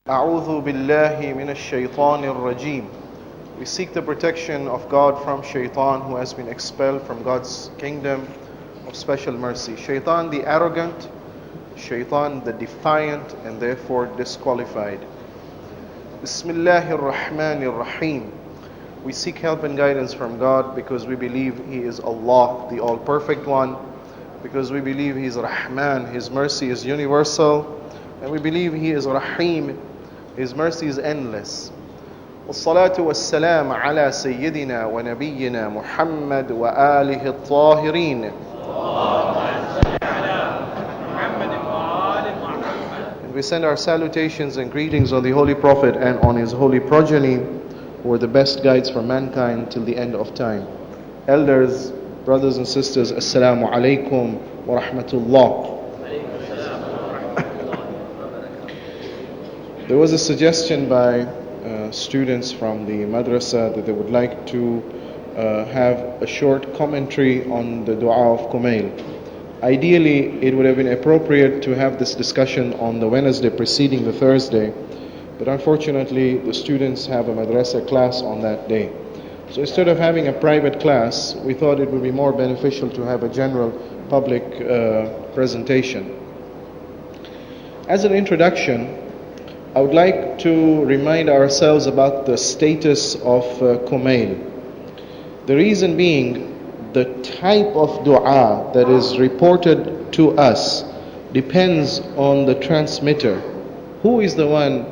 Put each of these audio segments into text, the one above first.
أعوذ بالله من الشيطان الرجيم. We seek the protection of God from Shaitan, who has been expelled from God's kingdom of special mercy. Shaitan the arrogant, Shaitan the defiant, and therefore disqualified. Bismillahir Rahmanir Rahim. We seek help and guidance from God because we believe He is Allah, the All-Perfect One, because we believe He is Rahman, His mercy is universal, and we believe He is Rahim, His mercy is endless. والصلاة والسلام على سيدنا ونبينا محمد وآله الطاهرين. And we send our salutations and greetings on the Holy Prophet and on his holy progeny, who are the best guides for mankind till the end of time. Elders, brothers and sisters, Assalamu alaikum wa rahmatullah. There was a suggestion by students from the madrasa that they would like to have a short commentary on the Dua of Kumail. Ideally, it would have been appropriate to have this discussion on the Wednesday preceding the Thursday, but unfortunately the students have a madrasa class on that day. So instead of having a private class, we thought it would be more beneficial to have a general public presentation. As an introduction, I would like to remind ourselves about the status of Kumail. The reason being, the type of dua that is reported to us depends on the transmitter. Who is the one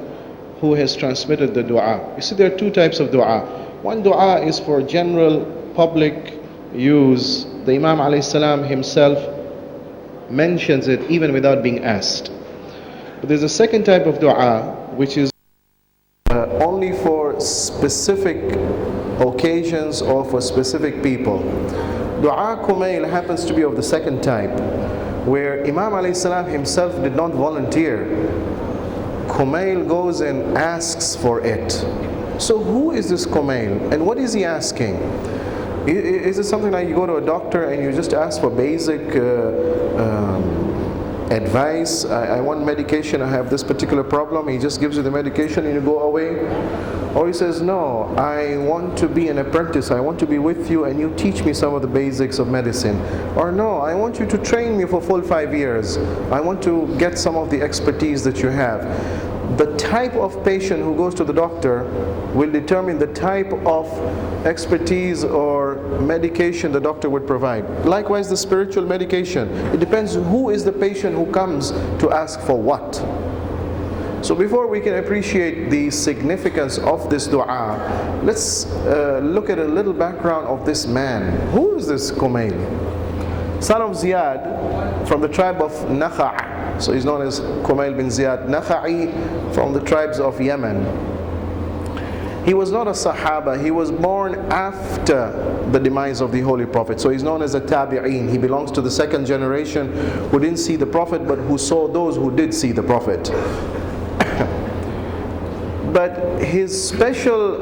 who has transmitted the dua? You see, there are two types of dua. One dua is for general public use. The Imam alayhi salam himself mentions it even without being asked. But there's a second type of dua which is only for specific occasions or for specific people. Dua Kumail happens to be of the second type, where Imam alayhi salam himself did not volunteer. Kumail goes and asks for it. So who is this Kumail and what is he asking? Is it something like you go to a doctor and you just ask for basic advice? I want medication, I have this particular problem. He just gives you the medication and you go away. Or he says, no, I want to be an apprentice, I want to be with you and you teach me some of the basics of medicine. Or no, I want you to train me for full 5 years, I want to get some of the expertise that you have. The type of patient who goes to the doctor will determine the type of expertise or medication the doctor would provide. Likewise, the spiritual medication. It depends who is the patient who comes to ask for what. So before we can appreciate the significance of this dua, let's look at a little background of this man. Who is this Kumail? Son of Ziyad from the tribe of Nakha'. So he's known as Kumail bin Ziyad Nakha'i from the tribes of Yemen. He was not a Sahaba, he was born after the demise of the Holy Prophet. So he's known as a Tabi'een. He belongs to the second generation who didn't see the Prophet but who saw those who did see the Prophet. But his special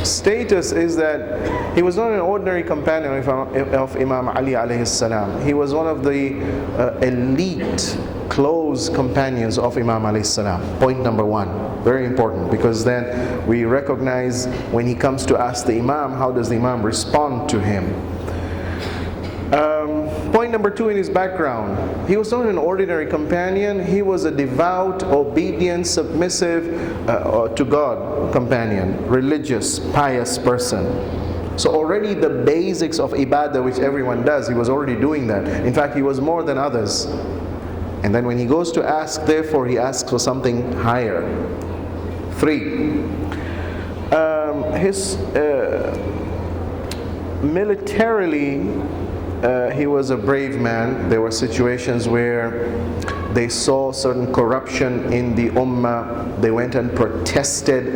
status is that he was not an ordinary companion of Imam Ali alayhi salam. He was one of the elite, close companions of Imam alayhi salam. Point number one, very important, because then we recognize when he comes to ask the Imam, how does the Imam respond to him? Point number two in his background, he was not an ordinary companion, he was a devout, obedient, submissive to God companion, religious, pious person. So already the basics of ibadah which everyone does, he was already doing that. In fact, he was more than others. And then when he goes to ask, therefore he asks for something higher. Three, militarily, he was a brave man. There were situations where they saw certain corruption in the ummah. They went and protested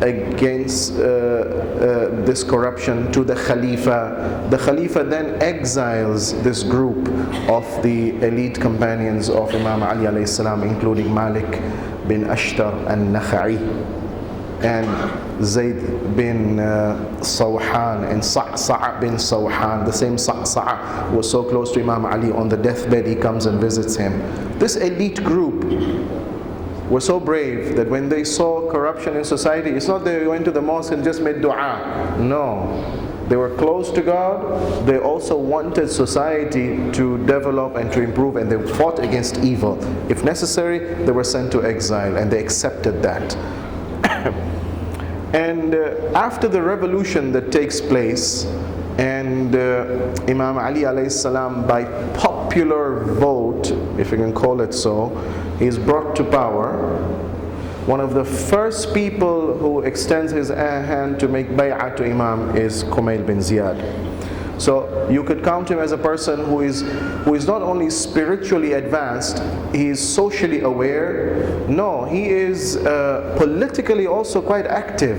against this corruption to the Khalifa. The Khalifa then exiles this group of the elite companions of Imam Ali alayhi salam, including Malik bin Ashtar al-Nakha'i and Zayd bin Sawhan and Sa'sa' bin Sawhan. The same Sa'sa' was so close to Imam Ali. On the deathbed he comes and visits him. This elite group were so brave that when they saw corruption in society, it's not they went to the mosque and just made dua. No. They were close to God. They also wanted society to develop and to improve, and they fought against evil. If necessary, they were sent to exile, and they accepted that. And after the revolution that takes place, and Imam Ali alayhi salam, by popular vote, if you can call it so, is brought to power. One of the first people who extends his hand to make bay'ah to Imam is Kumail bin Ziyad. So you could count him as a person who is not only spiritually advanced, he is socially aware. No, he is politically also quite active.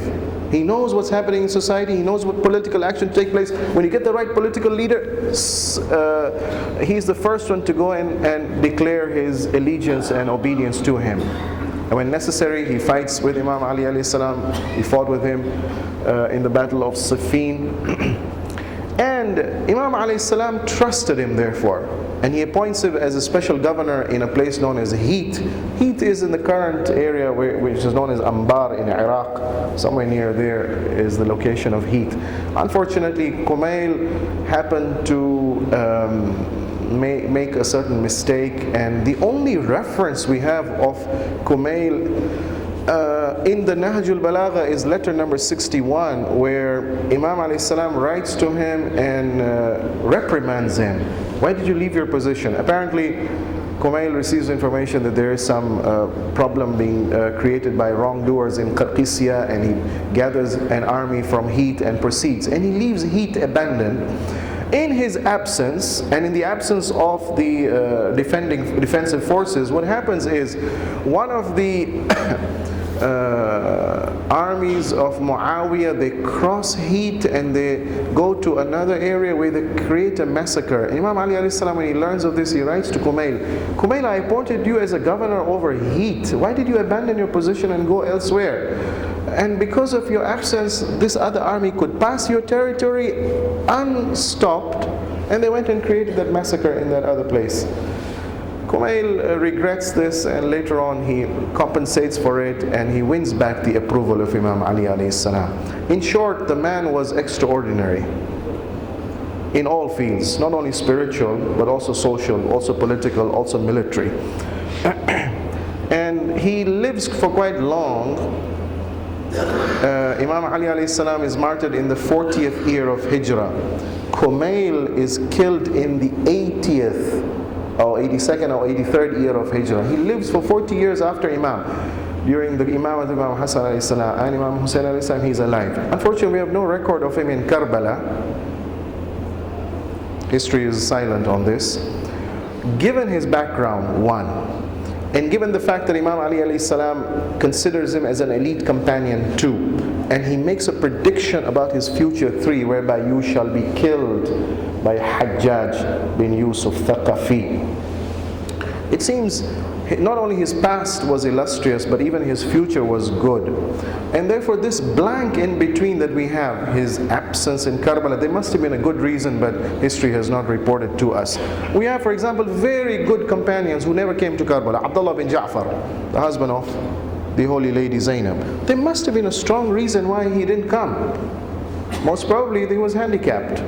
He knows what's happening in society. He knows what political action take place. When you get the right political leader, he's the first one to go and declare his allegiance and obedience to him. And when necessary, he fights with Imam Ali alayhi salam. He fought with him in the battle of Siffin. And Imam alayhi salam trusted him therefore. And he appoints him as a special governor in a place known as Heat. Heat is in the current area which is known as Ambar in Iraq. Somewhere near there is the location of Heat. Unfortunately, Kumail happened to make a certain mistake, and the only reference we have of Kumail in the Nahjul Balagha is letter number 61, where Imam alayhi salam writes to him and reprimands him. Why did you leave your position? Apparently, Kumail receives information that there is some problem being created by wrongdoers in Qarqisya, and he gathers an army from Heat and proceeds. And he leaves Heat abandoned. In his absence, and in the absence of the defensive forces, what happens is one of the armies of Muawiyah, they cross Heat and they go to another area where they create a massacre. And Imam Ali alayhi salam, when he learns of this, he writes to Kumail, Kumail, I appointed you as a governor over Heat. Why did you abandon your position and go elsewhere? And because of your absence, this other army could pass your territory unstopped, and they went and created that massacre in that other place. Kumail regrets this, and later on he compensates for it, and he wins back the approval of Imam Ali alayhi salam. In short, the man was extraordinary in all fields, not only spiritual, but also social, also political, also military. And he lives for quite long. Imam Ali alayhi salam is martyred in the 40th year of Hijrah. Kumail is killed in the 80th or 82nd or 83rd year of Hijrah. He lives for 40 years after Imam. During the Imam of Imam Hassan alayhi salam and Imam Hussein alayhi salam, he's alive. Unfortunately, we have no record of him in Karbala. History is silent on this. Given his background, one, and given the fact that Imam Ali alayhi salam considers him as an elite companion too, and he makes a prediction about his future, 3, whereby you shall be killed by Hajjaj bin Yusuf Thaqafi. It seems not only his past was illustrious, but even his future was good. And therefore this blank in between that we have, his absence in Karbala, there must have been a good reason, but history has not reported to us. We have, for example, very good companions who never came to Karbala. Abdullah bin Ja'far, the husband of the Holy Lady Zainab. There must have been a strong reason why he didn't come. Most probably he was handicapped.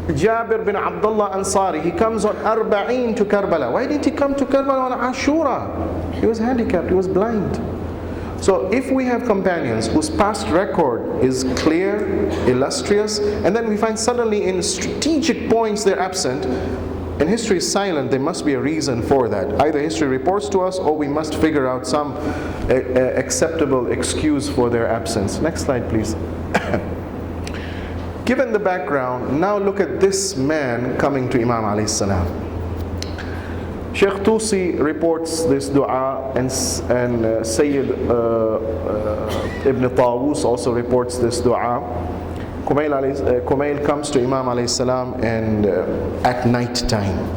Jabir bin Abdullah Ansari, he comes on Arba'een to Karbala. Why didn't he come to Karbala on Ashura? He was handicapped, he was blind. So if we have companions whose past record is clear, illustrious, and then we find suddenly in strategic points they're absent, and history is silent, there must be a reason for that. Either history reports to us, or we must figure out some acceptable excuse for their absence. Next slide, please. Given the background, now look at this man coming to Imam alayhi salam. Sheikh Tusi reports this dua, and Sayyid Ibn Tawus also reports this dua. Kumail comes to Imam alayhi salam and at night time.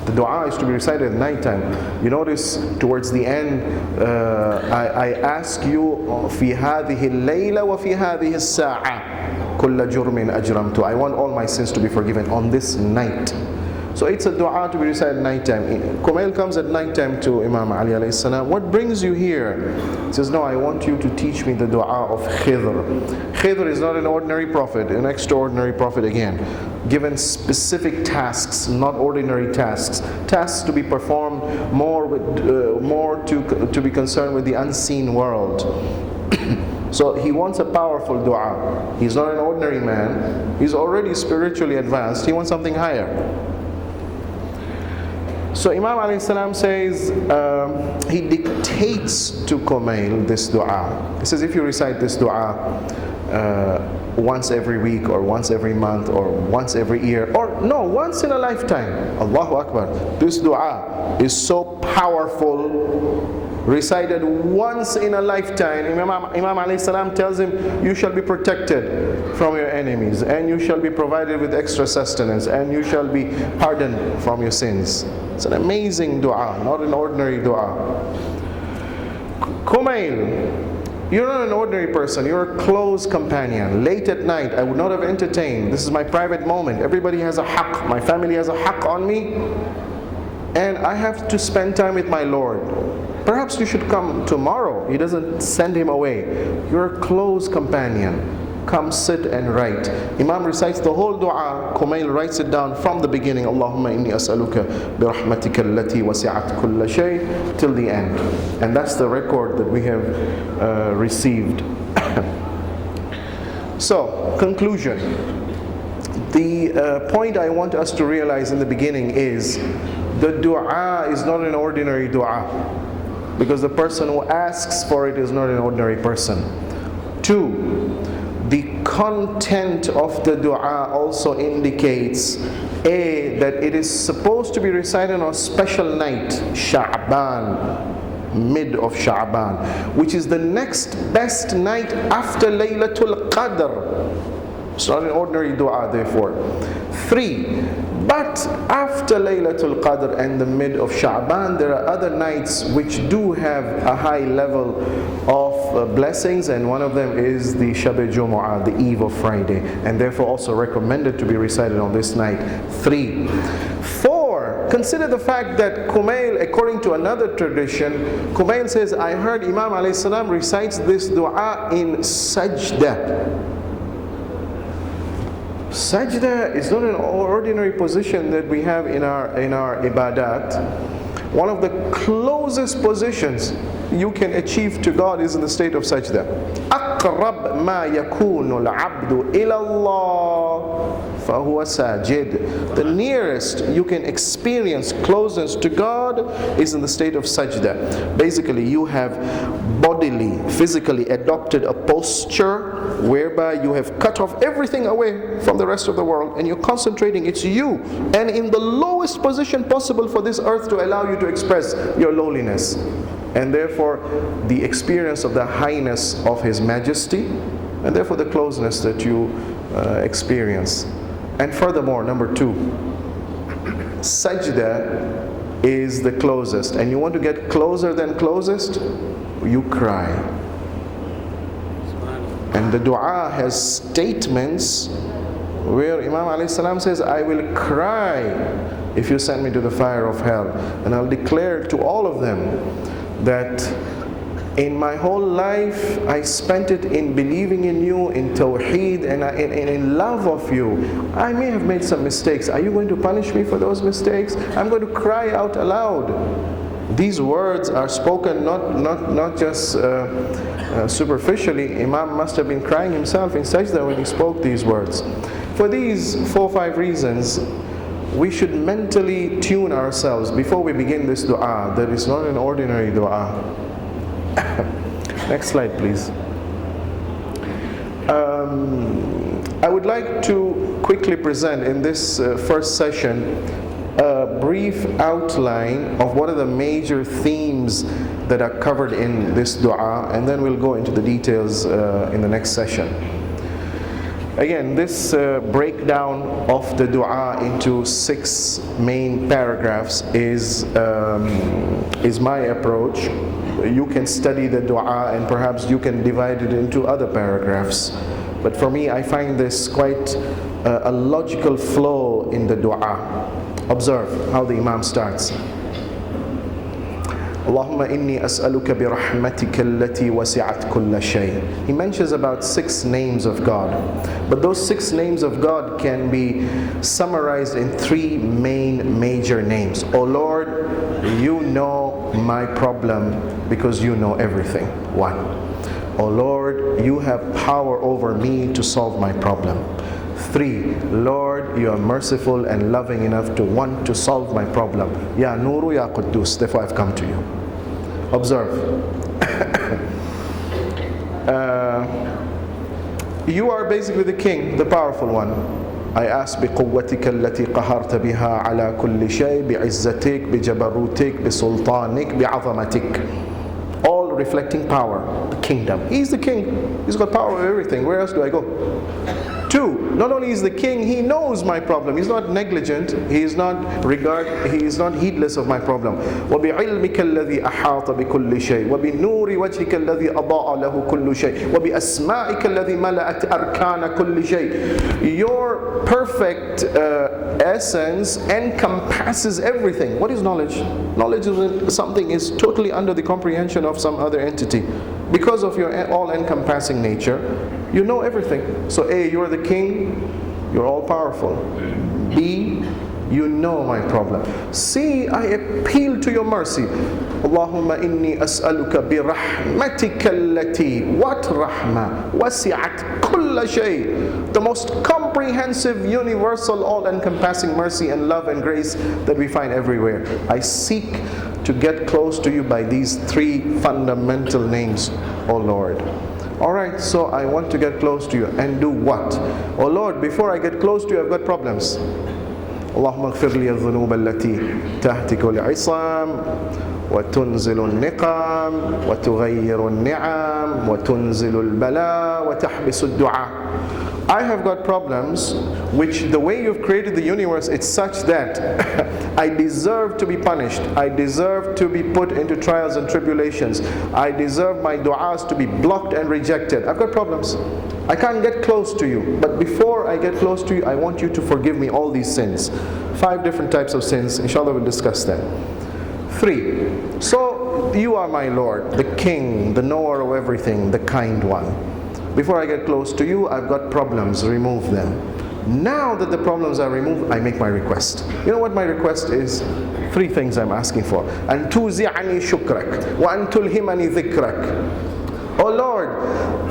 The dua is to be recited at night time. You notice towards the end, I ask you, في هذه الليلة وفي هذه الساعة كل جرم أجرمت. I want all my sins to be forgiven on this night. So it's a dua to be recited at night time. Kumail comes at night time to Imam Ali alayhi salam. What brings you here? He says, no, I want you to teach me the dua of Khidr. Khidr is not an ordinary prophet, an extraordinary prophet again. Given specific tasks, not ordinary tasks. Tasks to be performed more to be concerned with the unseen world. So he wants a powerful dua. He's not an ordinary man. He's already spiritually advanced. He wants something higher. So Imam alayhi salam says, he dictates to Kumail this dua. He says, if you recite this dua once every week or once every month or once every year, or no, once in a lifetime, Allahu Akbar, this dua is so powerful. Recited once in a lifetime, Imam alayhi salam tells him, you shall be protected from your enemies, and you shall be provided with extra sustenance, and you shall be pardoned from your sins. It's an amazing dua, not an ordinary dua. Kumail, you're not an ordinary person, you're a close companion. Late at night, I would not have entertained. This is my private moment. Everybody has a haqq. My family has a haqq on me, and I have to spend time with my Lord. Perhaps you should come tomorrow. He doesn't send him away. You're a close companion. Come sit and write. Imam recites the whole dua. Kumail writes it down from the beginning. Allahumma inni as'aluka bi rahmatika allati wasi'at kulla shay, till the end. And that's the record that we have received. So, conclusion. The point I want us to realize in the beginning is the dua is not an ordinary dua, because the person who asks for it is not an ordinary person. 2, the content of the dua also indicates that it is supposed to be recited on a special night, Sha'ban, mid of Sha'ban, which is the next best night after Laylatul Qadr. It's not an ordinary dua, therefore. 3, but after Laylatul Qadr and the mid of Sha'ban, there are other nights which do have a high level of blessings, and one of them is the Shab-e Jumu'ah, the eve of Friday, and therefore also recommended to be recited on this night. 3. 4. Consider the fact that Kumail, according to another tradition, Kumail says, I heard Imam alayhi salam recites this dua in sajda. Sajda is not an ordinary position that we have in our ibadat. One of the closest positions you can achieve to God is in the state of sajda. أقرب ما يكون العبد إلى الله فهو ساجد. The nearest you can experience closeness to God is in the state of sajda. Basically, you have bodily, physically adopted a posture whereby you have cut off everything away from the rest of the world, and you're concentrating, it's you, and in the lowest position possible for this earth to allow you to express your lowliness. And therefore, the experience of the highness of His Majesty, and therefore the closeness that you experience. And furthermore, number 2, sajda is the closest. And you want to get closer than closest? You cry. And the dua has statements where Imam alayhi salam says, I will cry if you send me to the fire of hell. And I'll declare to all of them that in my whole life I spent it in believing in you, in tawheed, and in love of you. I may have made some mistakes. Are you going to punish me for those mistakes? I'm going to cry out aloud. These words are spoken not just superficially. Imam must have been crying himself in sajda when he spoke these words. For these 4 or 5 reasons, we should mentally tune ourselves before we begin this dua that is not an ordinary dua. Next slide, please. I would like to quickly present in this first session a brief outline of what are the major themes that are covered in this dua, and then we'll go into the details in the next session. Again, this breakdown of the dua into 6 main paragraphs is my approach. You can study the dua and perhaps you can divide it into other paragraphs. But for me, I find this quite a logical flow in the dua. Observe how the Imam starts. Allahumma inni as'aluka bi rahmatika allati wasi'at kulla shay. He mentions about 6 names of God. But those 6 names of God can be summarized in 3 main major names. Oh Lord, you know my problem because you know everything. 1. Oh Lord, you have power over me to solve my problem. 3. Lord, you are merciful and loving enough to want to solve my problem. Ya Nuru, Ya Quddus, therefore I've come to you. Observe. You are basically the king, the powerful one. I ask بقوتك التي قهرت بها على كل شيء بعزتك بجبروتك بسلطانك بعظمتك. All reflecting power, the kingdom. He's the king. He's got power over everything. Where else do I go? 2, not only is the king, he knows my problem. He's not negligent. He is not heedless of my problem. وَبِعِلْمِكَ الَّذِي أَحَاطَ بِكُلِّ شَيْءٍ وَبِنُورِ وَجْهِكَ الَّذِي أَضَاءَ لَهُ كُلُّ شَيْءٍ وَبِأَسْمَائِكَ الَّذِي مَلَأَتْ أَرْكَانَ كُلِّ شَيْءٍ. Your perfect essence encompasses everything. What is knowledge? Knowledge is something is totally under the comprehension of some other entity. Because of your all-encompassing nature, you know everything. So A, you're the king, you're all-powerful. B, you know my problem. C, I appeal to your mercy. Allahumma inni as'aluka bi rahmatika allati, what rahmah, wasi'at kulla shay, the most comprehensive, universal, all-encompassing mercy and love and grace that we find everywhere. I seek to get close to you by these 3 fundamental names, O Lord. Alright, so I want to get close to you. And do what? Oh Lord, before I get close to you, I've got problems. اللهم اغفر لي الذنوب التي تهتك العصام وتنزل النقم وتغير النعم وتنزل البلاء وتحبس الدعاء. I have got problems which the way you've created the universe, it's such that I deserve to be punished. I deserve to be put into trials and tribulations. I deserve my du'as to be blocked and rejected. I've got problems. I can't get close to you. But before I get close to you, I want you to forgive me all these sins. 5 different types of sins. Inshallah, we'll discuss them. 3. So you are my Lord, the King, the knower of everything, the kind one. Before I get close to you, I've got problems, remove them. Now that the problems are removed, I make my request. You know what my request is? 3 things I'm asking for. أن توزعني شكرك وأن تلهمني ذكرك. Oh Lord,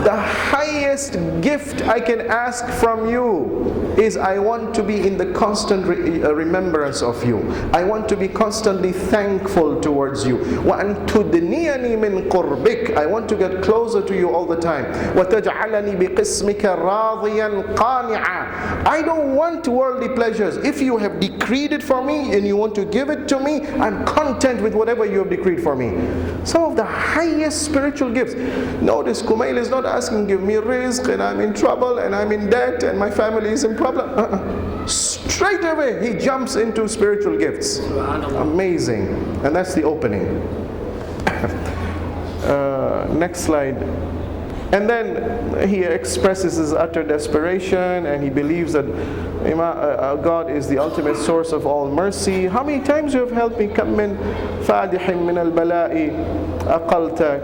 the highest gift I can ask from you is I want to be in the constant remembrance of you. I want to be constantly thankful towards you. وَأَن تُدْنِيَنِي مِنْ قُرْبِكَ. I want to get closer to you all the time. وَتَجْعَلَنِي بِقِسْمِكَ رَاضِيًا قَانِعًا. I don't want worldly pleasures. If you have decreed it for me and you want to give it to me, I'm content with whatever you have decreed for me. Some of the highest spiritual gifts. Notice Kumail is not asking, give me rizq and I'm in trouble and I'm in debt and my family is in problem. Straight away he jumps into spiritual gifts. Amazing. And that's the opening. Next slide. And then he expresses his utter desperation and he believes that God is the ultimate source of all mercy. How many times you have helped me? Kam min fadihin min al-bala'i aqalta,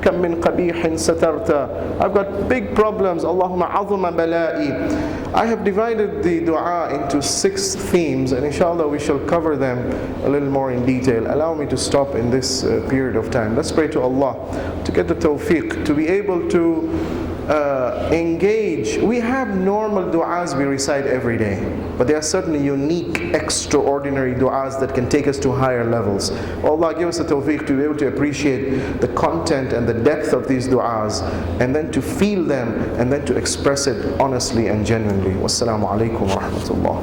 kam min qabihin satarta. I've got big problems. Allahumma azuma bala'i. I have divided the dua into 6 themes, and inshallah we shall cover them a little more in detail. Allow me to stop in this period of time. Let's pray to Allah to get the tawfiq, to be able to engage. We have normal du'as we recite every day, but there are certainly unique, extraordinary du'as that can take us to higher levels. Allah, give us the tawfiq to be able to appreciate the content and the depth of these du'as, and then to feel them, and then to express it honestly and genuinely. Wassalamu alaikum wa rahmatullah.